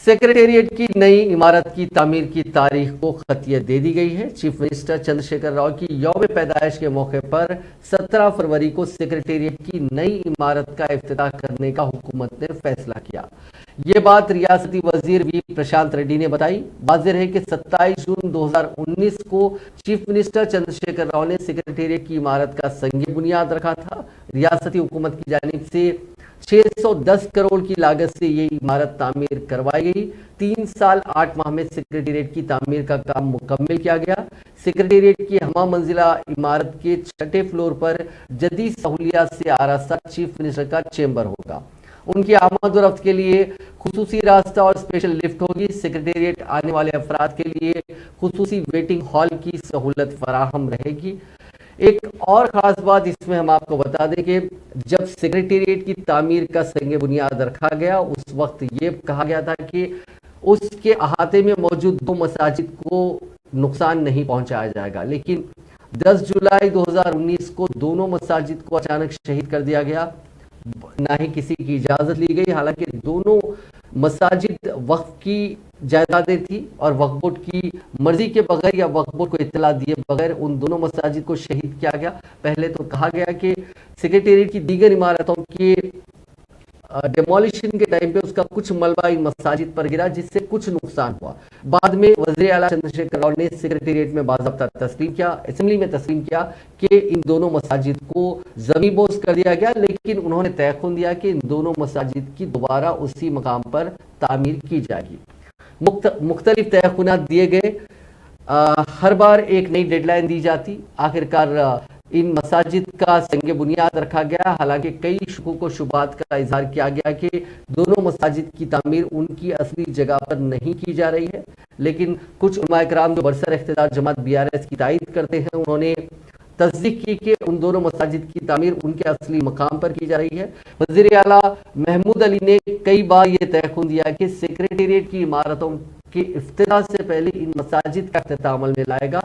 Secretariat کی نئی عمارت کی تعمیر کی تاریخ کو خطیت دے دی گئی ہے۔ چیف منسٹر چندر شیکھر راؤ کی یوم پیدائش کے موقع پر 17 فروری کو سیکریٹریٹ کی نئی عمارت کا افتتاح کرنے کا حکومت نے فیصلہ کیا۔ یہ بات ریاستی وزیر وی پرشانت ریڈی نے بتائی۔ واضح ہے کہ 27 جون 2019 کو چیف منسٹر چندر شیکھر راؤ نے سیکریٹریٹ کی عمارت کا سنگ بنیاد رکھا تھا۔ ریاستی حکومت کی جانب سے 610 کروڑ کی لاگت سے یہ عمارت تعمیر کروائی گئی۔ 3 سال 8 ماہ میں سیکریٹریٹ کی تعمیر کا کام مکمل کیا گیا۔ سیکریٹریٹ کی ہمہ منزلہ عمارت کے 6 فلور پر جدید سہولیات سے آراستہ چیف منسٹر کا چیمبر ہوگا۔ ان کی آمد و رفت کے لیے خصوصی راستہ اور اسپیشل لفٹ ہوگی۔ سیکریٹریٹ آنے والے افراد کے لیے خصوصی ویٹنگ ہال کی سہولت فراہم رہے گی۔ ایک اور خاص بات اس میں ہم آپ کو بتا دیں کہ جب سیکریٹریٹ کی تعمیر کا سنگ بنیاد رکھا گیا اس وقت یہ کہا گیا تھا کہ اس کے احاطے میں موجود 2 مساجد کو نقصان نہیں پہنچایا جائے گا، لیکن 10 جولائی 2019 کو دونوں مساجد کو اچانک شہید کر دیا گیا، نہ ہی کسی کی اجازت لی گئی۔ حالانکہ دونوں مساجد وقف کی جائیدادیں تھی اور وقف بورڈ کی مرضی کے بغیر یا وقف بورڈ کو اطلاع دیے بغیر ان دونوں مساجد کو شہید کیا گیا۔ پہلے تو کہا گیا کہ سیکریٹریٹ کی دیگر عمارتوں کی ڈیمولیشن کے ٹائم پہ اس کا کچھ ملبہ ان مساجد پر گرا جس سے کچھ نقصان ہوا۔ بعد میں وزیر اعلیٰ چندر شیکھر راؤ نے سیکریٹریٹ میں باضابطہ تسلیم کیا، اسمبلی میں تسلیم کیا کہ ان دونوں مساجد کو زمیں بوس کر دیا گیا، لیکن انہوں نے تیقن دیا کہ ان دونوں مساجد کی دوبارہ اسی مقام پر تعمیر کی جائے گی۔ مختلف تیقنات دیے گئے، ہر بار ایک نئی ڈیڈ لائن دی جاتی، آخرکار ان مساجد کا سنگ بنیاد رکھا گیا۔ حالانکہ کئی شکوک و شبہات کا اظہار کیا گیا کہ دونوں مساجد کی تعمیر ان کی اصلی جگہ پر نہیں کی جا رہی ہے، لیکن کچھ علماء کرام جو برسر اقتدار جماعت BRS کی تائید کرتے ہیں انہوں نے تصدیق کی کہ ان دونوں مساجد کی تعمیر ان کے اصلی مقام پر کی جا رہی ہے۔ وزیر اعلیٰ محمود علی نے کئی بار یہ تیقن دیا کہ سیکریٹریٹ کی عمارتوں کے افتتاح سے پہلے ان مساجد کا افتتاح عمل میں لائے گا۔